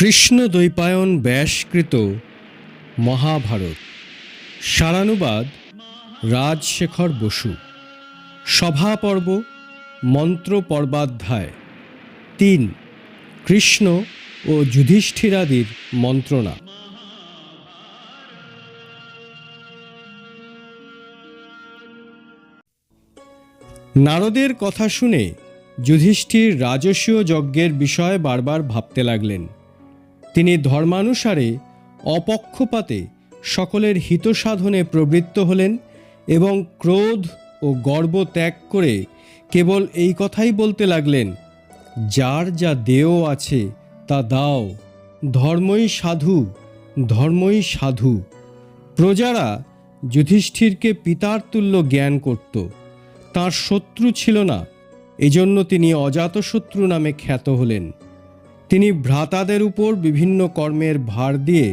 কৃষ্ণ দ্বৈপায়ন ব্যাসকৃত মহাভারত। সারানুবাদ রাজশেখর বসু। সভাপর্ব মন্ত্র পর্বাধ্যায় ৩। কৃষ্ণ ও যুধিষ্ঠিরাদির মন্ত্রণা। নারদের কথা শুনে যুধিষ্ঠির রাজসীয় যজ্ঞের বিষয়ে বারবার ভাবতে লাগলেন। তিনি ধর্মানুসারে অপক্ষপাতে সকলের হিত সাধনে প্রবৃত্ত হলেন এবং ক্রোধ ও গর্ব ত্যাগ করে কেবল এই কথাই বলতে লাগলেন, যার যা দেয় আছে তা দাও, ধর্মই সাধু, ধর্মই সাধু। প্রজারা যুধিষ্ঠিরকে পিতার তুল্য জ্ঞান করত, তাঁর শত্রু ছিল না, এজন্য তিনি অজাতশত্রু নামে খ্যাত হলেন। তিনি ভ্রাতাদের উপর বিভিন্ন কর্মের ভার দিয়ে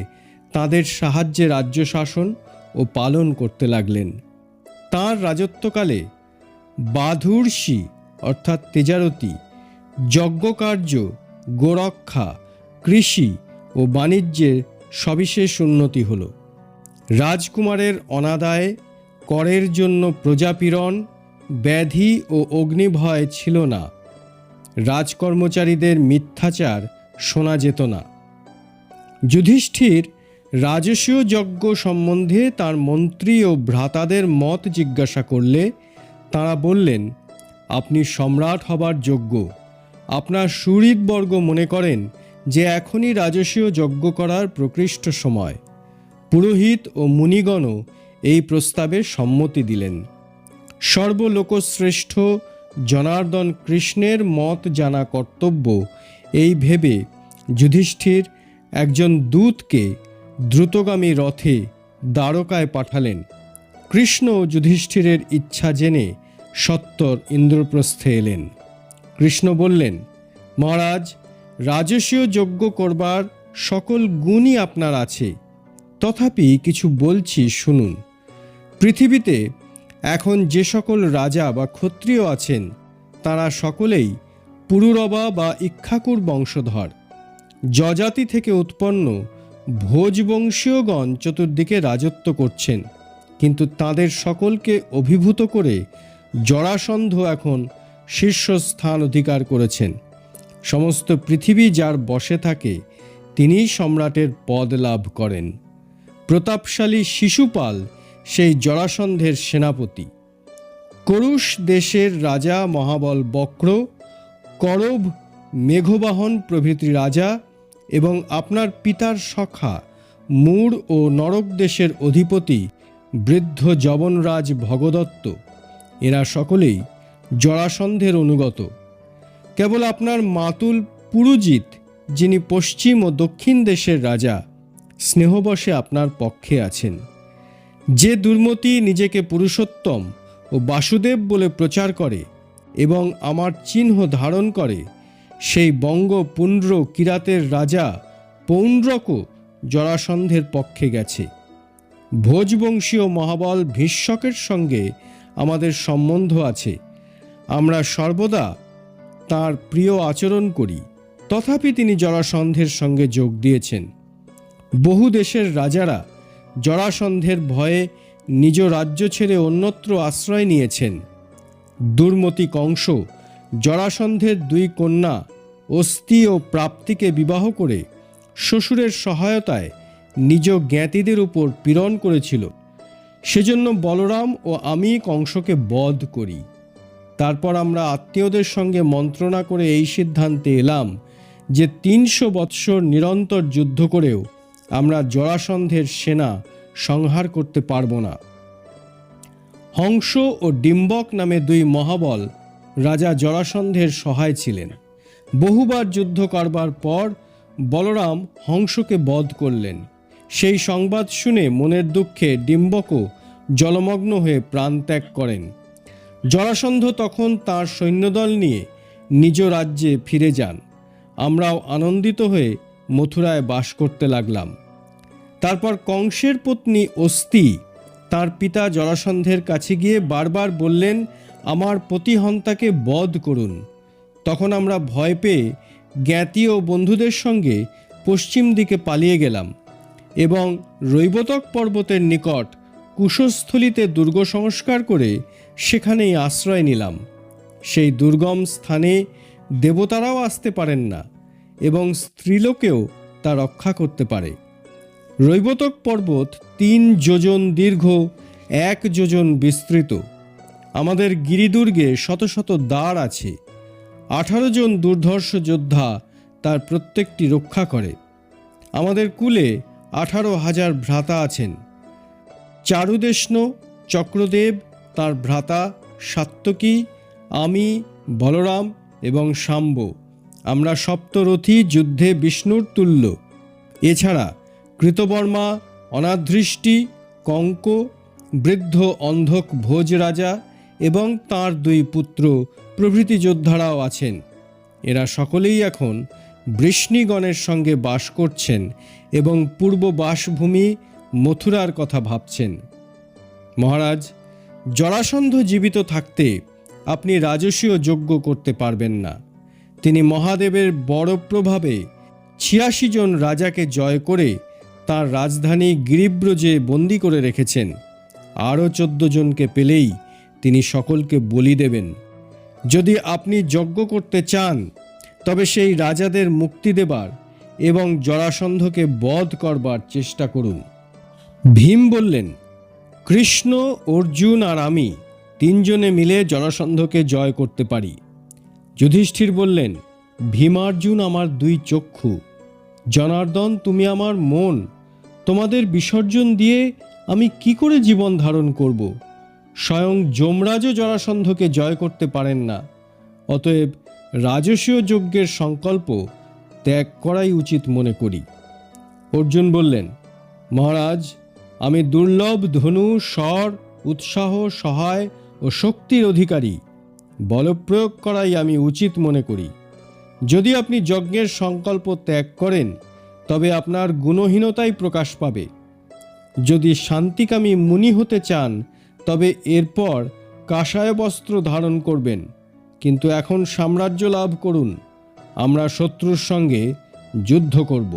তাদের সাহায্যে রাজ্য শাসন ও পালন করতে লাগলেন। তাঁর রাজত্বকালে বাধূর্ষি অর্থাৎ তেজারতি, যজ্ঞকার্য, গোরক্ষা, কৃষি ও বাণিজ্যের সবিশেষ উন্নতি হল। রাজকুমারের অনাদায়, করের জন্য প্রজাপীড়ন, ব্যাধি ও অগ্নিভয় ছিল না। রাজকর্মচারীদের মিথ্যাচার শোনা যেত না। যুধিষ্ঠির রাজসীয় যজ্ঞ সম্বন্ধে তার মন্ত্রী ও ভ্রাতাদের মত জিজ্ঞাসা করলে তাঁরা বললেন, আপনি সম্রাট হবার যোগ্য। আপনার সুহৃদবর্গ মনে করেন যে এখনই রাজসীয় যজ্ঞ করার প্রকৃষ্ট সময়। পুরোহিত ও মুনিগণও এই প্রস্তাবে সম্মতি দিলেন। সর্বলোকশ্রেষ্ঠ জনার্দন কৃষ্ণের মত জানা কর্তব্য, এই ভেবে যুধিষ্ঠির একজন দূতকে দ্রুতগামী রথে দ্বারকায় পাঠালেন। কৃষ্ণ যুধিষ্ঠিরের ইচ্ছা জেনে সত্বর ইন্দ্রপ্রস্থে এলেন। কৃষ্ণ বললেন, মহারাজ, রাজসীয় যজ্ঞ করবার সকল গুণই আপনার আছে, তথাপি কিছু বলছি শুনুন। পৃথিবীতে এখন যে সকল রাজা বা ক্ষত্রিয় আছেন তারা সকলেই পুরুরবা বা ইক্ষ্বাকুর বংশধর। যজাতি থেকে উৎপন্ন ভোজবংশীয়গণ চতুর্দিকে রাজত্ব করছেন, কিন্তু তাদের সকলকে অভিভূত করে জরাসন্ধ এখন শীর্ষস্থান অধিকার করেছেন। সমস্ত পৃথিবী যার বশে থাকে তিনিই সম্রাটের পদ লাভ করেন। প্রতাপশালী শিশুপাল সেই জরাসন্ধের সেনাপতি। করুষ দেশের রাজা মহাবল বক্র, করভ, মেঘবাহন প্রভৃতি রাজা এবং আপনার পিতার সখা মূঢ় ও নরক দেশের অধিপতি বৃদ্ধ যবনরাজ ভগদত্ত, এরা সকলেই জরাসন্ধের অনুগত। কেবল আপনার মাতুল পুরুজিৎ, যিনি পশ্চিম ও দক্ষিণ দেশের রাজা, স্নেহবশে আপনার পক্ষে আছেন। যে দুর্মতি নিজেকে পুরুষোত্তম ও বাসুদেব বলে প্রচার করে এবং আমার চিহ্ন ধারণ করে, সেই বঙ্গ পুণ্ড্র কিরাতের রাজা পৌণ্ড্রকও জরাসন্ধের পক্ষে গেছে। ভোজবংশীয় মহাবল ভীষ্মকের সঙ্গে আমাদের সম্বন্ধ আছে। আমরা সর্বদা তাঁর প্রিয় আচরণ করি, তথাপি তিনি জরাসন্ধের সঙ্গে যোগ দিয়েছেন। বহু দেশের রাজারা জরাসন্ধের ভয়ে নিজ রাজ্য ছেড়ে অন্যত্র আশ্রয় নিয়েছেন। দুর্মতি কংস জরাসন্ধের দুই কন্যা অস্তি ও প্রাপ্তিকে বিবাহ করে শ্বশুরের সহায়তায় নিজ জ্ঞাতিদের উপর পীড়ন করেছিল। সেজন্য বলরাম ও আমি কংসকে বধ করি। তারপর আমরা আত্মীয়দের সঙ্গে মন্ত্রণা করে এই সিদ্ধান্তে এলাম যে ৩০০ বৎসর নিরন্তর যুদ্ধ করেও আমরা জরাসন্ধের সেনা সংহার করতে পারব না। হংস ও ডিম্বক নামে দুই মহাবল রাজা জরাসন্ধের সহায় ছিলেন। বহুবার যুদ্ধ করবার পর বলরাম হংসকে বধ করলেন। সেই সংবাদ শুনে মনের দুঃখে ডিম্বকও জলমগ্ন হয়ে প্রাণত্যাগ করেন। জরাসন্ধ তখন তার সৈন্যদল নিয়ে নিজ রাজ্যে ফিরে যান। আমরাও আনন্দিত হয়ে মথুরায় বাস করতে লাগলাম। তারপর কংসের পত্নী অস্তি তার পিতা জরাসন্ধের কাছে গিয়ে বারবার বললেন, আমার প্রতিহন্তাকে বধ করুন। তখন আমরা ভয় পেয়ে জ্ঞাতি ও বন্ধুদের সঙ্গে পশ্চিম দিকে পালিয়ে গেলাম এবং রৈবতক পর্বতের নিকট কুশস্থলীতে দুর্গ সংস্কার করে সেখানেই আশ্রয় নিলাম। সেই দুর্গম স্থানে দেবতারাও আসতে পারেন না এবং স্ত্রীলোকেও তা রক্ষা করতে পারে। রৈবতক পর্বত 3 যোজন দীর্ঘ, 1 যোজন বিস্তৃত। আমাদের গিরিদুর্গে শত শত দ্বার আছে। 18 জন দুর্ধর্ষ যোদ্ধা তার প্রত্যেকটি রক্ষা করে। আমাদের কুলে 18,000 ভ্রাতা আছেন। চারুদেষ্ণ, চক্রদেব, তার ভ্রাতা সাত্যকী, আমি, বলরাম এবং শাম্ব, আমরা সপ্তরথী, যুদ্ধে বিষ্ণুর তুল্য। এছাড়া কৃতবর্মা, অনাদৃষ্টি, কঙ্ক, বৃদ্ধ অন্ধক ভোজ রাজা এবং তাঁর 2 পুত্র প্রভৃতি যোদ্ধারাও আছেন। এরা সকলেই এখন বৃষ্ণিগণের সঙ্গে বাস করছেন এবং পূর্ব বাসভূমি মথুরার কথা ভাবছেন। মহারাজ, জরাসন্ধ জীবিত থাকতে আপনি রাজসীয় যজ্ঞ করতে পারবেন না। তিনি মহাদেবের বড় প্রভাবে 86 জন রাজাকে জয় করে তার রাজধানী গিরিব্রজে বন্দী করে রেখেছেন। আরও 14 জনকে পেলেই তিনি সকলকে বলি দেবেন। যদি আপনি যজ্ঞ করতে চান তবে সেই রাজাদের মুক্তি দেবার এবং জরাসন্ধকে বধ করবার চেষ্টা করুন। ভীম বললেন, কৃষ্ণ, অর্জুন আর আমি 3 জনে মিলে জরাসন্ধকে জয় করতে পারি। যুধিষ্ঠির বললেন, ভীমার্জুন আমার 2 চক্ষু, জনার্দন তুমি আমার মন। তোমাদের বিসর্জন দিয়ে আমি কি করে জীবন ধারণ করব? স্বয়ং যমরাজও জরাসন্ধকে জয় করতে পারেন না। অতএব রাজসীয় যজ্ঞের সংকল্প ত্যাগ করাই উচিত মনে করি। অর্জুন বললেন, মহারাজ, আমি দুর্লভ ধনু, স্বর, উৎসাহ, সহায় ও শক্তির অধিকারী। বলপ্রয়োগ করাই আমি উচিত মনে করি। যদি আপনি যজ্ঞের সংকল্প ত্যাগ করেন তবে আপনার গুণহীনতাই প্রকাশ পাবে। যদি শান্তিকামী মুনি হতে চান তবে এরপর কাষায় বস্ত্র ধারণ করবেন, কিন্তু এখন সাম্রাজ্য লাভ করুন। আমরা শত্রুর সঙ্গে যুদ্ধ করব।